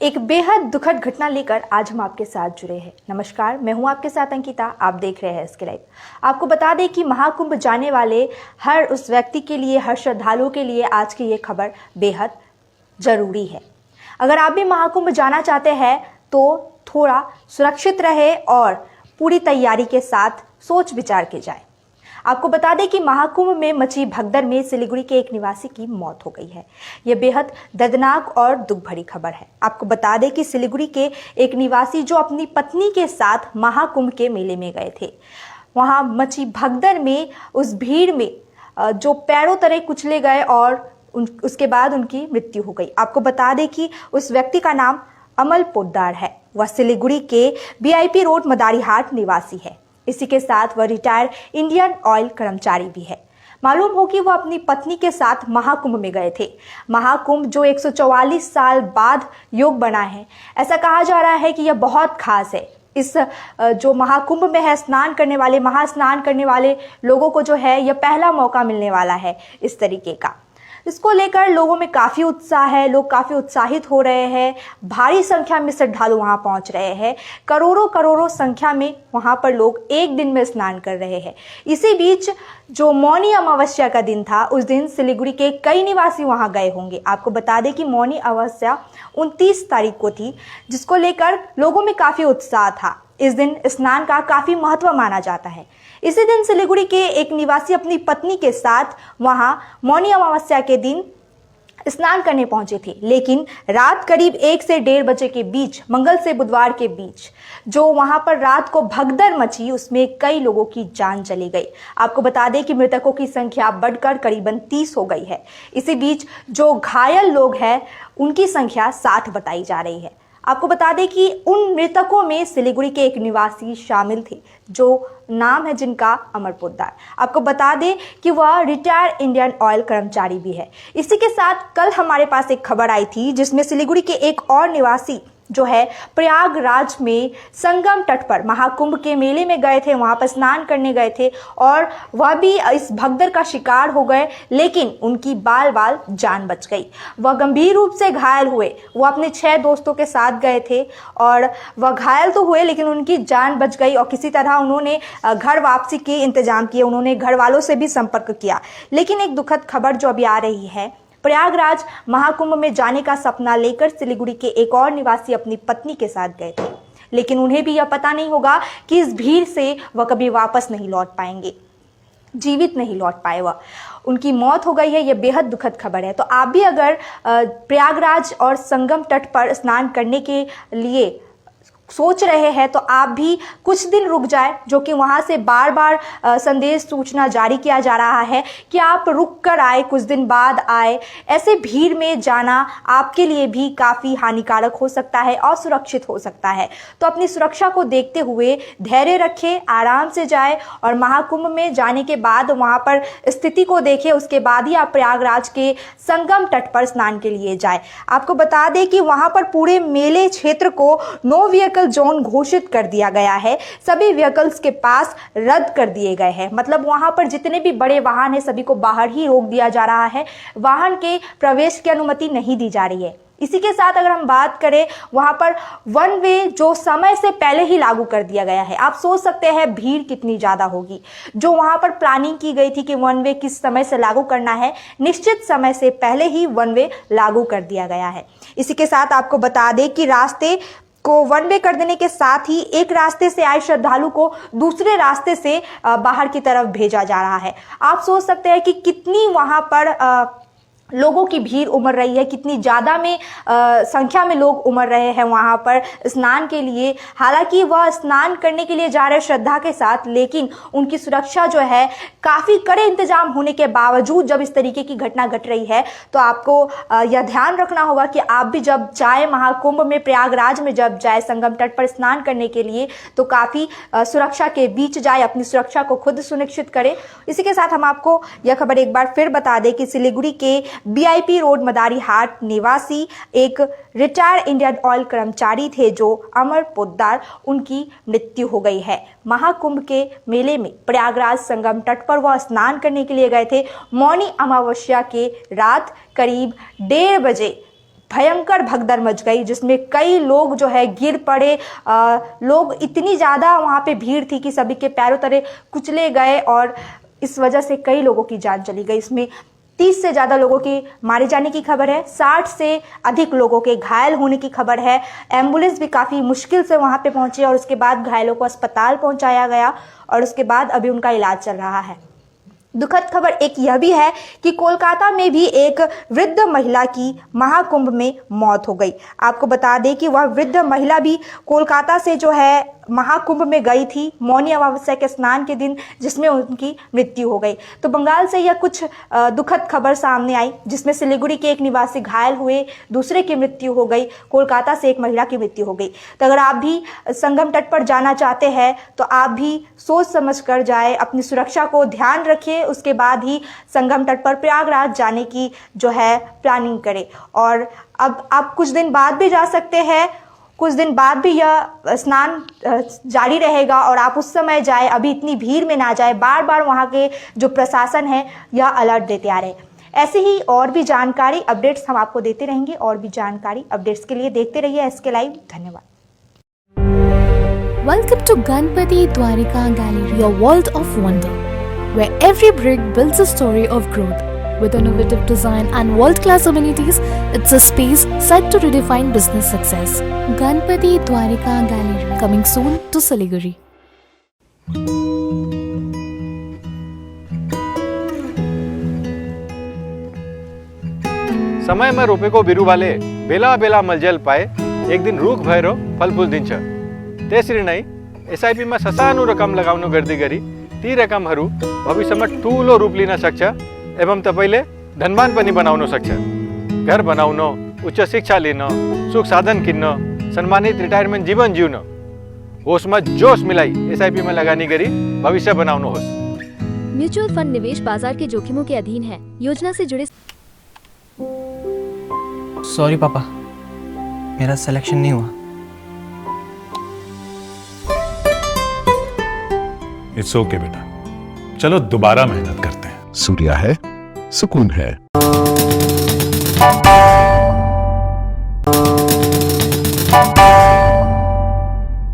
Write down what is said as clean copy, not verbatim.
एक बेहद दुखद घटना लेकर आज हम आपके साथ जुड़े हैं। नमस्कार, मैं हूं आपके साथ अंकिता। आप देख रहे हैं इसके लाइव। आपको बता दें कि महाकुंभ जाने वाले हर उस व्यक्ति के लिए, हर श्रद्धालुओं के लिए आज की ये खबर बेहद जरूरी है। अगर आप भी महाकुंभ जाना चाहते हैं तो थोड़ा सुरक्षित रहे और पूरी तैयारी के साथ सोच विचार के जाए। आपको बता दें कि महाकुंभ में मची भगदड़ में सिलीगुड़ी के एक निवासी की मौत हो गई है। यह बेहद दर्दनाक और दुख भरी खबर है। आपको बता दें कि सिलीगुड़ी के एक निवासी जो अपनी पत्नी के साथ महाकुंभ के मेले में गए थे, वहां मची भगदड़ में उस भीड़ में जो पैरों तले कुचले गए और उसके बाद उनकी मृत्यु हो गई। आपको बता दें कि उस व्यक्ति का नाम अमर पोद्दार है। वह सिलीगुड़ी के VIP रोड मदारीहाट निवासी है। इसी के साथ वह रिटायर्ड इंडियन ऑयल कर्मचारी भी है। मालूम हो कि वह अपनी पत्नी के साथ महाकुंभ में गए थे। महाकुंभ जो 144 साल बाद योग बना है, ऐसा कहा जा रहा है कि यह बहुत खास है। इस जो महाकुंभ में है, स्नान करने वाले, महास्नान करने वाले लोगों को जो है यह पहला मौका मिलने वाला है इस तरीके का। इसको लेकर लोगों में काफ़ी उत्साह है, लोग काफ़ी उत्साहित हो रहे हैं। भारी संख्या में श्रद्धालु वहां पहुंच रहे हैं। करोड़ों करोड़ों संख्या में वहां पर लोग एक दिन में स्नान कर रहे हैं। इसी बीच जो मौनी अमावस्या का दिन था, उस दिन सिलीगुड़ी के कई निवासी वहां गए होंगे। आपको बता दें कि मौनी अमावस्या 29 तारीख को थी, जिसको लेकर लोगों में काफ़ी उत्साह था। इस दिन स्नान का काफ़ी महत्व माना जाता है। इसी दिन सिलीगुड़ी के एक निवासी अपनी पत्नी के साथ वहां मौनी अमावस्या के दिन स्नान करने पहुंचे थे, लेकिन रात करीब 1 से 1:30 बजे के बीच, मंगल से बुधवार के बीच जो वहां पर रात को भगदड़ मची, उसमें कई लोगों की जान चली गई। आपको बता दें कि मृतकों की संख्या बढ़कर करीबन 30 हो गई है। इसी बीच जो घायल लोग हैं उनकी संख्या 60 बताई जा रही है। आपको बता दें कि उन मृतकों में सिलीगुड़ी के एक निवासी शामिल थे, जो नाम है जिनका अमर पोद्दार। आपको बता दें कि वह रिटायर्ड इंडियन ऑयल कर्मचारी भी है। इसी के साथ कल हमारे पास एक खबर आई थी जिसमें सिलीगुड़ी के एक और निवासी जो है प्रयागराज में संगम तट पर महाकुंभ के मेले में गए थे, वहां पर स्नान करने गए थे और वह भी इस भगदड़ का शिकार हो गए, लेकिन उनकी बाल बाल जान बच गई। वह गंभीर रूप से घायल हुए। वो अपने 6 दोस्तों के साथ गए थे और वह घायल तो हुए, लेकिन उनकी जान बच गई और किसी तरह उन्होंने घर वापसी के इंतजाम किए। उन्होंने घर वालों से भी संपर्क किया। लेकिन एक दुखद खबर जो अभी आ रही है, प्रयागराज महाकुंभ में जाने का सपना लेकर सिलीगुड़ी के एक और निवासी अपनी पत्नी के साथ गए थे, लेकिन उन्हें भी यह पता नहीं होगा कि इस भीड़ से वह कभी वापस नहीं लौट पाएंगे, जीवित नहीं लौट पाए। वह उनकी मौत हो गई है। यह बेहद दुखद खबर है। तो आप भी अगर प्रयागराज और संगम तट पर स्नान करने के लिए सोच रहे हैं तो आप भी कुछ दिन रुक जाए, जो कि वहां से बार बार संदेश सूचना जारी किया जा रहा है कि आप रुक कर आए, कुछ दिन बाद आए। ऐसे भीड़ में जाना आपके लिए भी काफ़ी हानिकारक हो सकता है, असुरक्षित हो सकता है। तो अपनी सुरक्षा को देखते हुए धैर्य रखें, आराम से जाए और महाकुंभ में जाने के बाद वहां पर स्थिति को देखें, उसके बाद ही आप प्रयागराज के संगम तट पर स्नान के लिए जाए। आपको बता दें कि वहां पर पूरे मेले क्षेत्र को नो व्हीकल जोन घोषित कर दिया गया है। सभी व्हीकल्स के पास रद्द कर दिए गए हैं। मतलब वहां पर जितने भी बड़े वाहन हैं सभी को बाहर ही रोक दिया जा रहा है। वाहन के प्रवेश की अनुमति नहीं दी जा रही है। इसी के साथ अगर हम बात करें, वहां पर 1 वे जो समय से पहले ही लागू कर दिया गया है। आप सोच सकते हैं भीड़ कितनी ज्यादा होगी। जो वहां पर प्लानिंग की गई थी कि 1 वे किस समय से लागू करना है, निश्चित समय से पहले ही 1 वे लागू कर दिया गया है। इसी के साथ आपको बता दें कि रास्ते को 1 वे कर देने के साथ ही एक रास्ते से आए श्रद्धालु को दूसरे रास्ते से बाहर की तरफ भेजा जा रहा है। आप सोच सकते हैं कि कितनी वहां पर लोगों की भीड़ उमड़ रही है, कितनी ज़्यादा में संख्या में लोग उमड़ रहे हैं वहाँ पर स्नान के लिए। हालांकि वह स्नान करने के लिए जा रहे श्रद्धा के साथ, लेकिन उनकी सुरक्षा जो है काफ़ी कड़े इंतजाम होने के बावजूद जब इस तरीके की घटना घट रही है तो आपको यह ध्यान रखना होगा कि आप भी जब जाए महाकुंभ में, प्रयागराज में जब जाए संगम तट पर स्नान करने के लिए, तो काफ़ी सुरक्षा के बीच जाए, अपनी सुरक्षा को खुद सुनिश्चित करें। इसी के साथ हम आपको यह खबर एक बार फिर बता दें कि सिलीगुड़ी के VIP रोड मदारीहाट निवासी एक रिटायर्ड इंडियन ऑयल कर्मचारी थे जो अमर पोद्दार, उनकी मृत्यु हो गई है। महाकुंभ के मेले में प्रयागराज संगम तट पर वह स्नान करने के लिए गए थे। मौनी अमावस्या के रात करीब 1:30 बजे भयंकर भगदड़ मच गई, जिसमें कई लोग जो है गिर पड़े। लोग इतनी ज़्यादा वहाँ पे भीड़ थी कि सभी के पैरों तले कुचले गए और इस वजह से कई लोगों की जान चली गई। इसमें 30 से ज़्यादा लोगों की मारे जाने की खबर है, 60 से अधिक लोगों के घायल होने की खबर है। एम्बुलेंस भी काफ़ी मुश्किल से वहाँ पे पहुँची और उसके बाद घायलों को अस्पताल पहुँचाया गया और उसके बाद अभी उनका इलाज चल रहा है। दुखद खबर एक यह भी है कि कोलकाता में भी एक वृद्ध महिला की महाकुंभ में मौत हो गई। आपको बता दें कि वह वृद्ध महिला भी कोलकाता से जो है महाकुंभ में गई थी मौनी अमावस्या के स्नान के दिन, जिसमें उनकी मृत्यु हो गई। तो बंगाल से यह कुछ दुखद खबर सामने आई, जिसमें सिलीगुड़ी के एक निवासी घायल हुए, दूसरे की मृत्यु हो गई, कोलकाता से एक महिला की मृत्यु हो गई। तो अगर आप भी संगम तट पर जाना चाहते हैं तो आप भी सोच समझ कर जाए, अपनी सुरक्षा को ध्यान रखिए, उसके बाद ही संगम तट पर प्रयागराज जाने की जो है प्लानिंग करें। और अब आप कुछ दिन बाद भी जा सकते हैं, कुछ दिन बाद भी यह स्नान जारी रहेगा और आप उस समय जाए, अभी इतनी भीड़ में ना जाए। बार बार वहाँ के जो प्रशासन है यह अलर्ट देते आ रहे हैं। ऐसे ही और भी जानकारी अपडेट्स हम आपको देते रहेंगे। और भी जानकारी अपडेट्स के लिए देखते रहिए एसके लाइव। धन्यवाद। Welcome to Ganpati Dwarika Gallery, your world of wonder, where every brick builds a story of growth. With innovative design and world-class amenities, it's a space set to redefine business success. Ganpati Dwarika Gallery, coming soon to Siliguri. समय में रोपे को बिरु वाले बेला बेला मलजल पाए एक दिन रूख भैरो फल फूल दिन्छ त्यसरी नै एसआईपी मा ससानो रकम लगाउनु गर्दै गरी ती रकमहरू भविष्यमा ठूलो रूप लिन सक्छ एवं तपाईले धनवान पनि बनाउन सक्छ। घर बनाउन, उच्च शिक्षा लिन, सुख साधन किन्न, सम्मानित रिटायरमेन्ट जीवन जिउन, होसमा जोश मिलाई एसआईपी में लगानी गरी भविष्य बनाउनुहोस्। म्यूचुअल फंड निवेश बाजार के जोखिमों के अधीन है। योजना से जुड़े सॉरी पापा, मेरा सिलेक्शन नहीं हुआ। इट्स ओके बेटा, चलो दोबारा मेहनत करते हैं। सूर्या है, सुकून है।